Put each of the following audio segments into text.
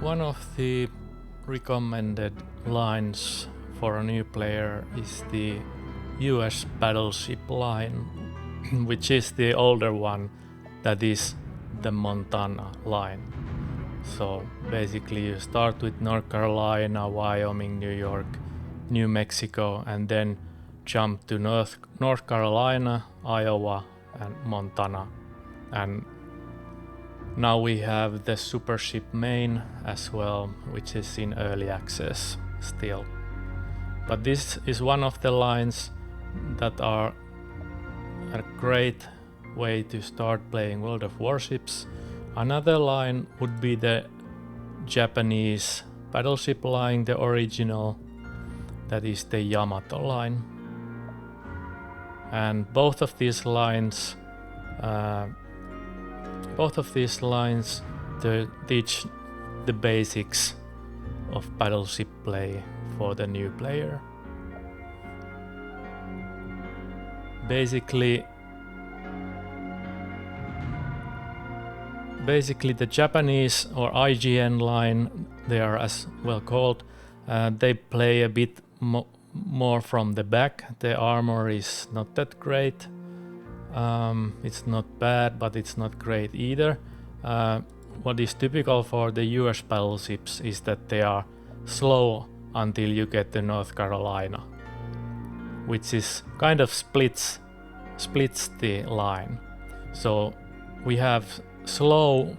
One of the recommended lines for a new player is the US Battleship line, which is the older one, that is the Montana line. So basically you start with North Carolina, Wyoming, New York, New Mexico, and then jump to North Carolina, Iowa, and Montana. And now we have the Supership Main as well, which is in early access still. But this is one of the lines that are a great way to start playing World of Warships. Another line would be the Japanese Battleship line, the original, that is the Yamato line. And both of these lines teach the basics of battleship play for the new player. Basically the Japanese or IGN line, they are as well called, they play a bit more from the back. The armor is not that great. It's not bad, but it's not great either. What is typical for the US battleships is that they are slow until you get to North Carolina, which is kind of splits the line. So we have slow,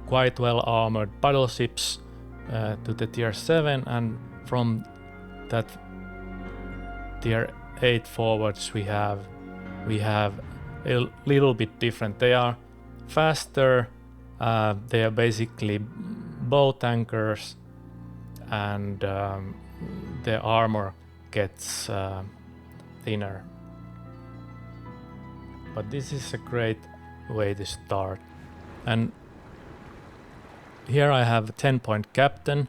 quite well armored battleships to the tier 7, and from that tier 8 forwards we have a little bit different. They are faster, they are basically bow tankers, and the armor gets thinner. But this is a great way to start. And here I have a 10-point captain.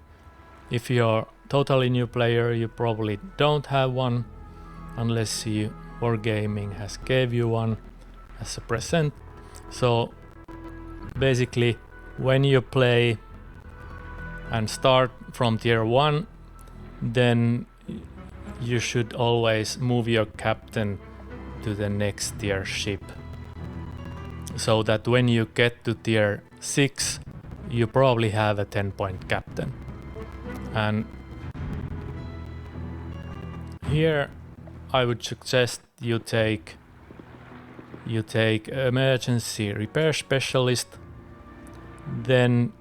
If you're totally new player, you probably don't have one, unless Wargaming has gave you one as a present. So basically, when you play and start from tier 1, then you should always move your captain to the next tier ship, so that when you get to tier 6, you probably have a 10-point captain. And here I would suggest you take emergency repair specialist, then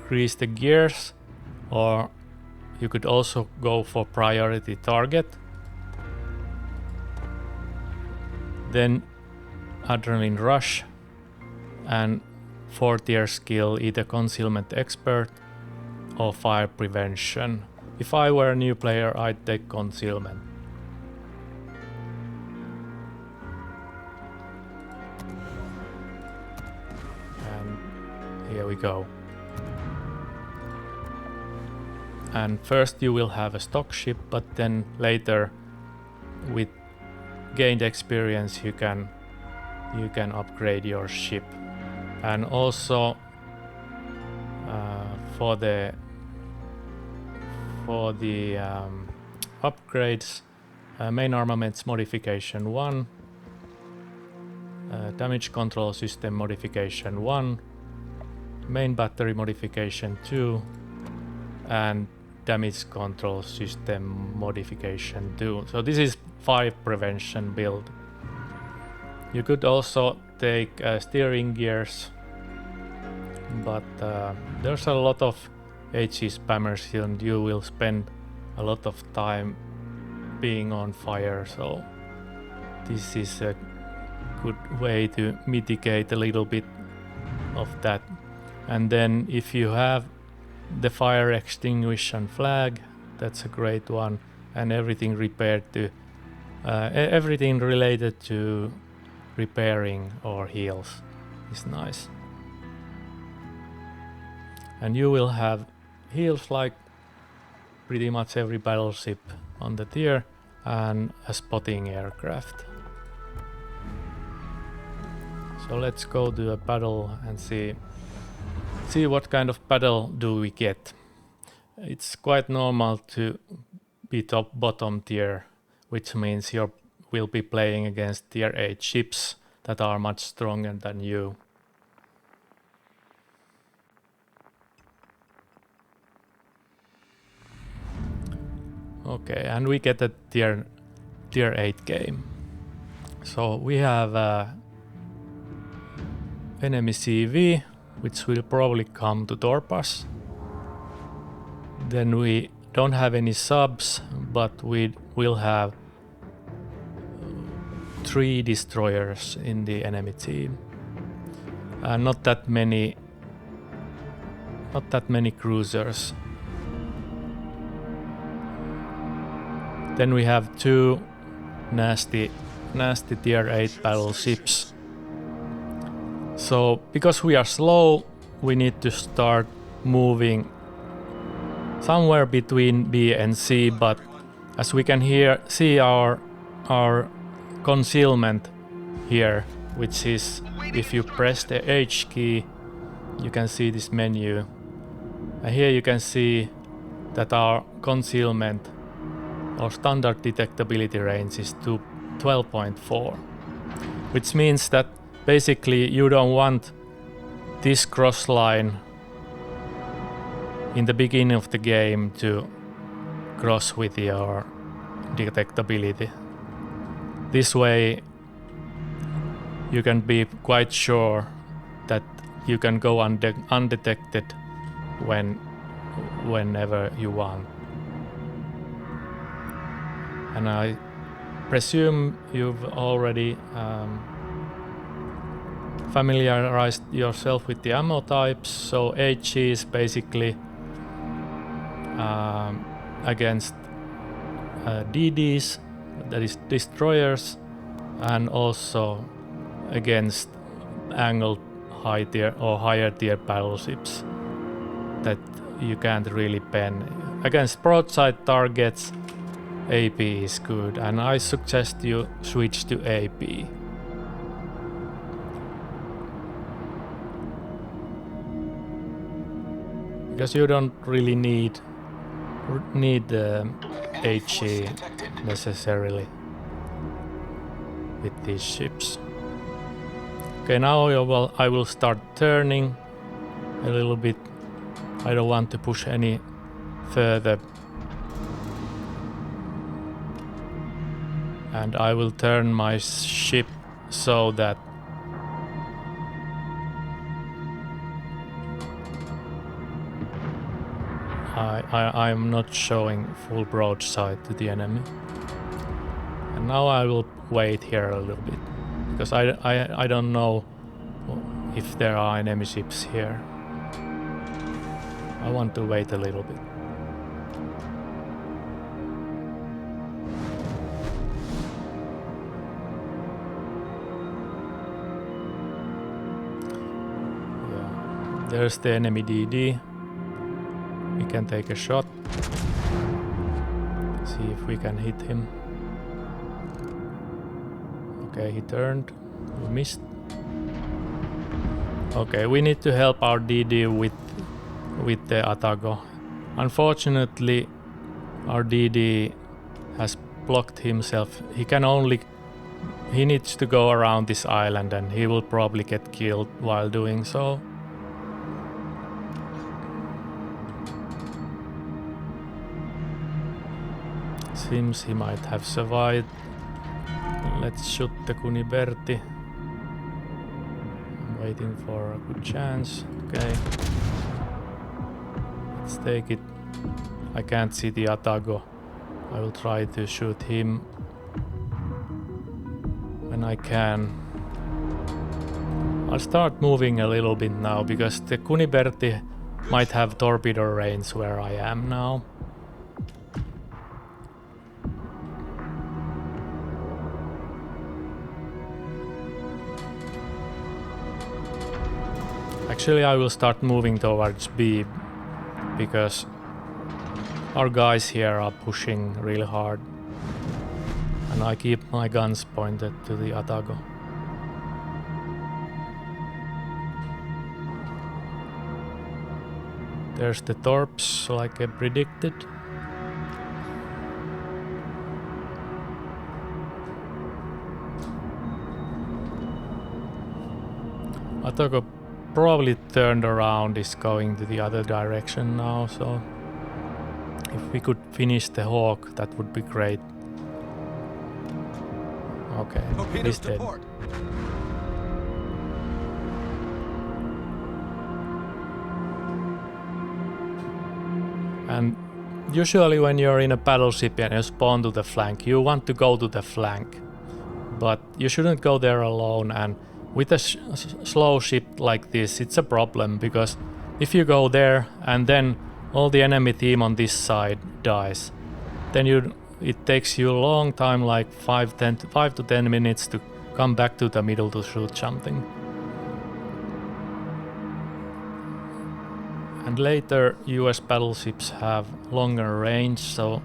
grease the gears, or you could also go for priority target. Then adrenaline rush, and 4th-tier skill, either concealment expert or fire prevention. If I were a new player, I'd take concealment. And here we go. And first you will have a stock ship, but then later, with gained experience, you can upgrade your ship. And also for the upgrades, main armaments modification 1, damage control system modification 1, main battery modification 2, and damage control system modification 2. So this is 5 prevention build. You could also take steering gears, but there's a lot of HE spammers here and you will spend a lot of time being on fire, so this is a good way to mitigate a little bit of that. And then if you have the fire extinguisher flag, that's a great one, and everything repaired to everything related to repairing or heals is nice. And you will have heals like pretty much every battleship on the tier, and a spotting aircraft. So let's go to a battle and see let's see what kind of battle do we get. It's quite normal to be bottom tier, which means you will be playing against tier 8 ships that are much stronger than you. Okay, and we get a tier 8 game. So we have enemy CV, which will probably come to torp us. Then we don't have any subs, but we will have 3 destroyers in the enemy team. Not that many cruisers. Then we have 2 nasty tier 8 battleships. So because we are slow, we need to start moving somewhere between B and C, but as we can see our concealment here, which is if you press the H key, you can see this menu. And here you can see that our concealment or standard detectability range is to 12.4, which means that basically you don't want this cross line in the beginning of the game to cross with your detectability. This way you can be quite sure that you can go undetected whenever you want. And I presume you've already familiarized yourself with the ammo types. So HE is basically against DDs, that is destroyers, and also against angled high tier or higher tier battleships that you can't really pen. Against broadside targets, AP is good, and I suggest you switch to AP. Because you don't really need the HE necessarily with these ships. Okay, now I will start turning a little bit. I don't want to push any further. And I will turn my ship so that I'm not showing full broadside to the enemy. And now I will wait here a little bit, because I don't know if there are enemy ships here. I want to wait a little bit. Yeah. There's the enemy DD. We can take a shot. See if we can hit him. Okay, he turned. We missed. Okay, we need to help our DD with the Atago. Unfortunately, our DD has blocked himself. He needs to go around this island, and he will probably get killed while doing so. Seems he might have survived. Let's shoot the Kuniberti. I'm waiting for a good chance. Okay. Let's take it. I can't see the Atago. I will try to shoot him when I can. I'll start moving a little bit now, because the Kuniberti might have torpedo range where I am now. Actually, I will start moving towards B, because our guys here are pushing really hard, and I keep my guns pointed to the Atago. There's the torps, like I predicted. Atoko probably turned around, is going to the other direction now, so if we could finish the Hawk, that would be great. Okay, he's dead. And usually when you're in a battleship and you spawn to the flank, you want to go to the flank. But you shouldn't go there alone, and with a slow ship like this, it's a problem, because if you go there and then all the enemy team on this side dies, then it takes you a long time, like 5 to 10 minutes to come back to the middle to shoot something. And later US battleships have longer range, so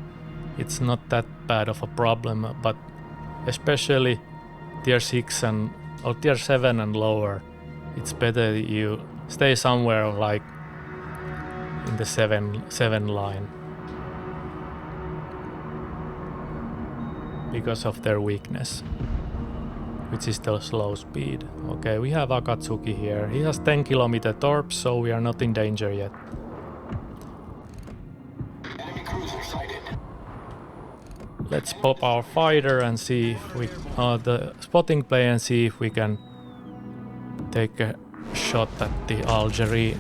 it's not that bad of a problem, but especially tier 6 or tier 7 and lower, it's better you stay somewhere like in the 7 line because of their weakness, which is the slow speed. Okay, we have Akatsuki here. He has 10 kilometer torps, so we are not in danger yet. Enemy cruiser sighted. Let's pop our fighter and see if we the spotting play and see if we can take a shot at the Algeria.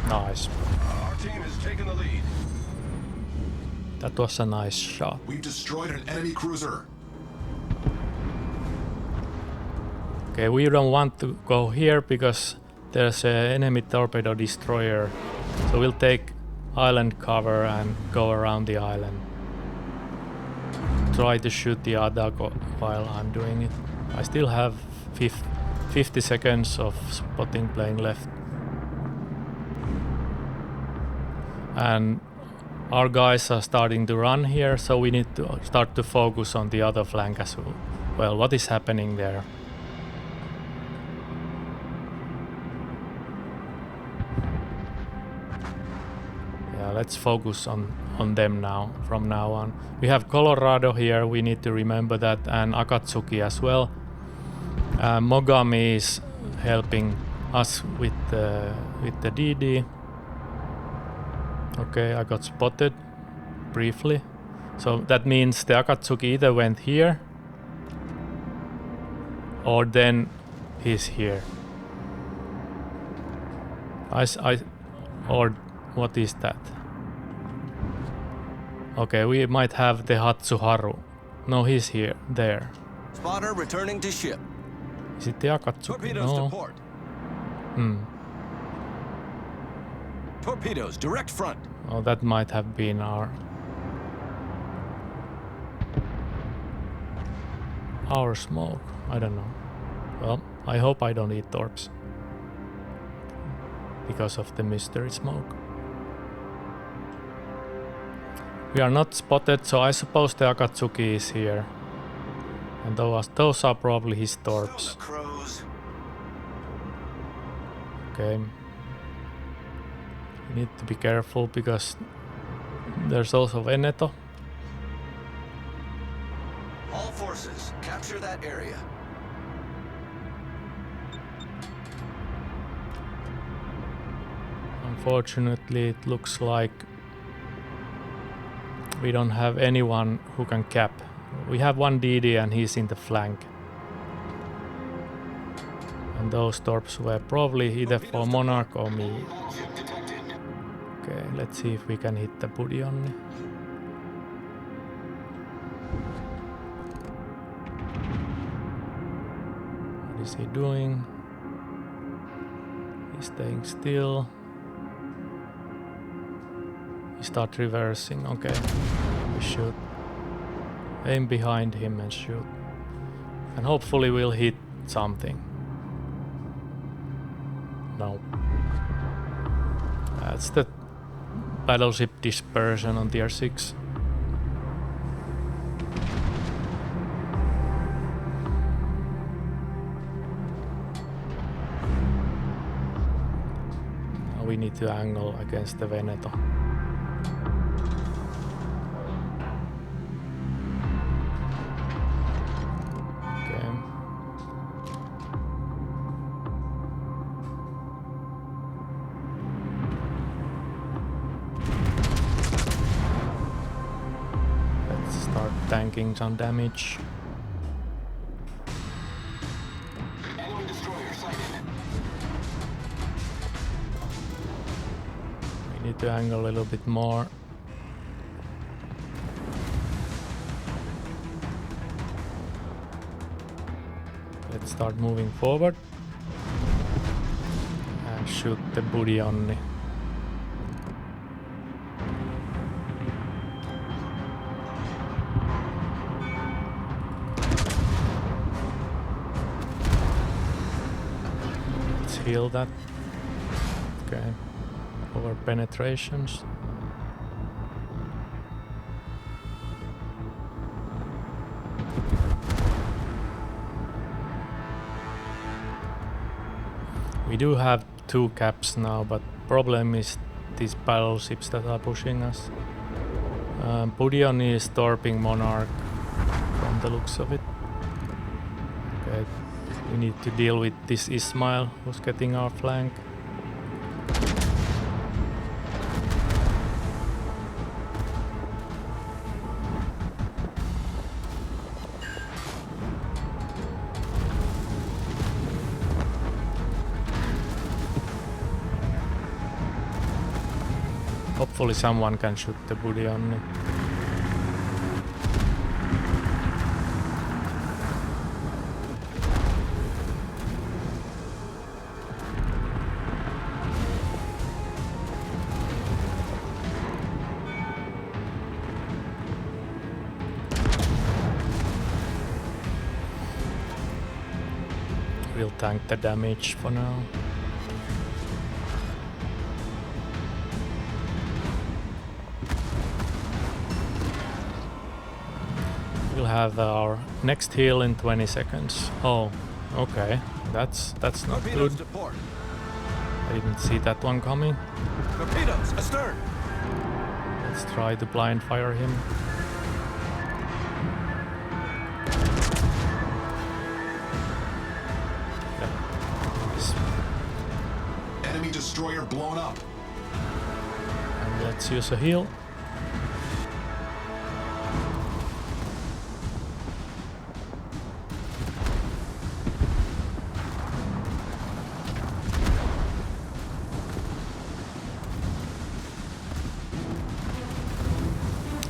Nice. Our team has taken the lead. That was a nice shot. We've destroyed an enemy cruiser. Okay, we don't want to go here because there's an enemy torpedo destroyer. So we'll take island cover and go around the island. Try to shoot the Adako while I'm doing it. I still have 50 seconds of spotting plane left. And our guys are starting to run here, so we need to start to focus on the other flank as well. Well, what is happening there? Yeah, let's focus on them now, from now on. We have Colorado here, we need to remember that, and Akatsuki as well. Mogami is helping us with the DD. Okay, I got spotted briefly. So that means the Akatsuki either went here or then he's here. Or what is that? Okay, we might have the Hatsuharu. No, he's here, there. Spotter returning to ship. Is it the Akatsuki? Torpedoes No. to port. Hmm. Torpedoes direct front. Oh, that might have been our smoke. I don't know. Well, I hope I don't eat torps because of the mystery smoke. We are not spotted, so I suppose the Akatsuki is here. And those are probably his torps. Okay. We need to be careful because there's also Veneto. All forces, capture that area. Unfortunately, it looks like we don't have anyone who can cap. We have one DD and he's in the flank. And those torps were probably either for Monarch or me. Okay, let's see if we can hit the Budionni. What is he doing? He's staying still. He starts reversing. Okay, we shoot. Aim behind him and shoot. And hopefully we'll hit something. No. That's the battleship dispersion on tier 6. we need to angle against the Veneto. Okay. Let's start tanking some damage. Enemy destroyer sighted. We need to angle a little bit more. Let's start moving forward and shoot the booty on me. Let's heal that. Okay. Over penetrations. We do have 2 caps now, but problem is these battleships that are pushing us. Budion is torping Monarch from the looks of it. Okay, we need to deal with this Ismail who's getting our flank. Hopefully someone can shoot the booty on me. We'll tank the damage for now. We'll have our next heal in 20 seconds. Oh, okay. That's not Torpedoes good. to port. I didn't see that one coming. Torpedoes astern. Let's try to blind fire him. Enemy destroyer blown up. And let's use a heal.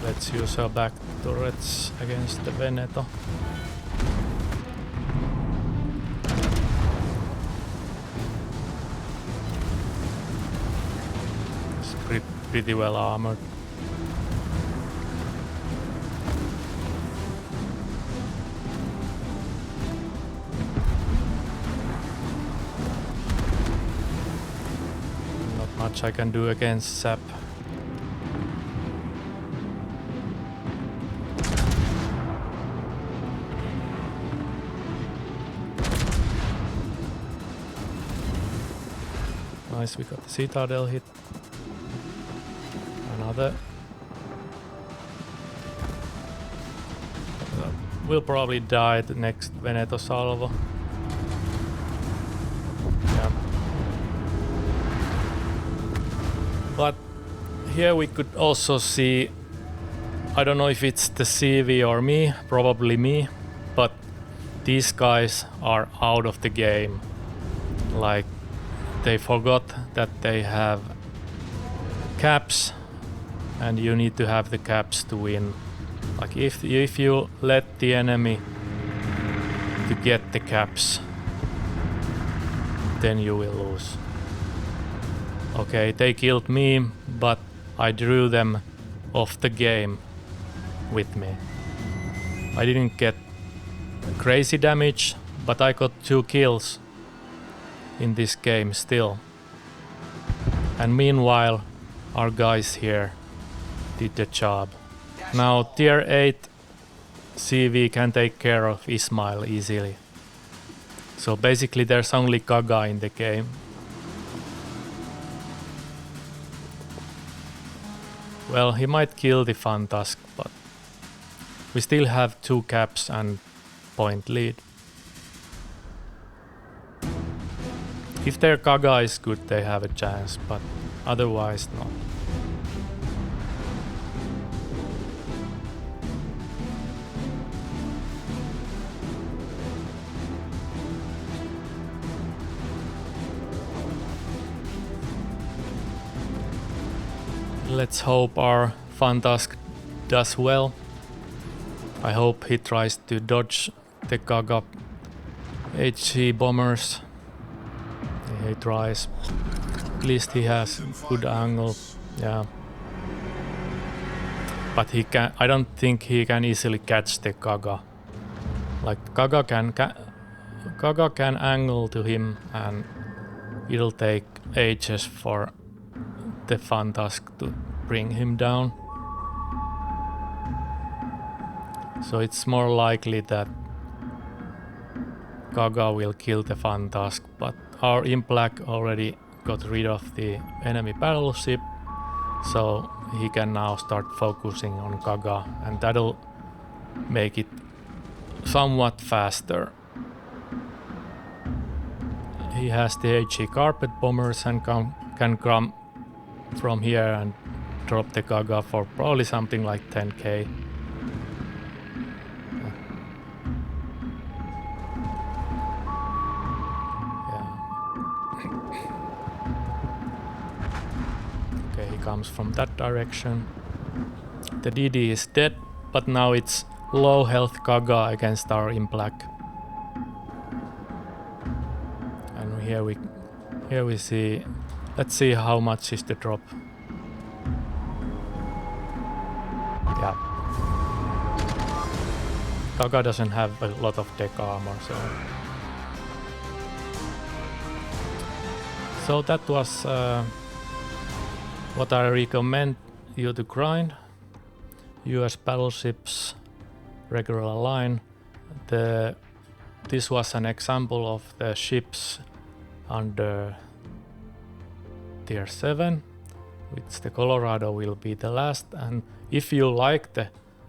Let's use our back turrets against the Veneto. It's pretty well armored. Not much I can do against Zap. Nice, we got the Citadel hit. Another. We'll probably die the next Veneto salvo. Yeah. But here we could also see, I don't know if it's the CV or me, probably me, but these guys are out of the game. Like, they forgot that they have caps and you need to have the caps to win. Like if you let the enemy to get the caps, then you will lose. Okay, they killed me, but I drew them off the game with me. I didn't get crazy damage, but I got 2 kills in this game still. And meanwhile, our guys here did the job. Now tier 8 CV can take care of Ismail easily. So basically there's only Kaga in the game. Well, he might kill the Fantask, but we still have 2 caps and point lead. If their Kaga is good, they have a chance, but otherwise no. Let's hope our Fantask does well. I hope he tries to dodge the Kaga HE bombers. He tries. At least he has good angle. Yeah. But he can. I don't think he can easily catch the Kaga. Like Kaga can angle to him, and it'll take ages for the Fantask to bring him down. So it's more likely that Kaga will kill the Fantask, but our Implac already got rid of the enemy battleship, so he can now start focusing on Kaga, and that'll make it somewhat faster. He has the HE carpet bombers and can come from here and drop the Kaga for probably something like 10k. Okay, he comes from that direction. The DD is dead, but now it's low health Kaga against our Implac. And here we see. Let's see how much is the drop. Yeah. Kaga doesn't have a lot of deck armor, so that was what I recommend you to grind. US Battleships, regular line. This was an example of the ships under tier 7, which the Colorado will be the last. And if you like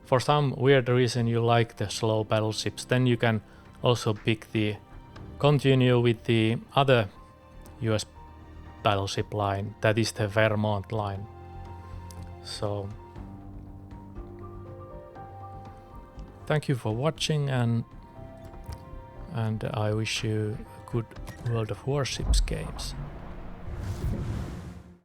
for some weird reason you like the slow battleships, then you can also continue with the other US battleship line, that is the Vermont line. So thank you for watching, and I wish you good World of Warships games.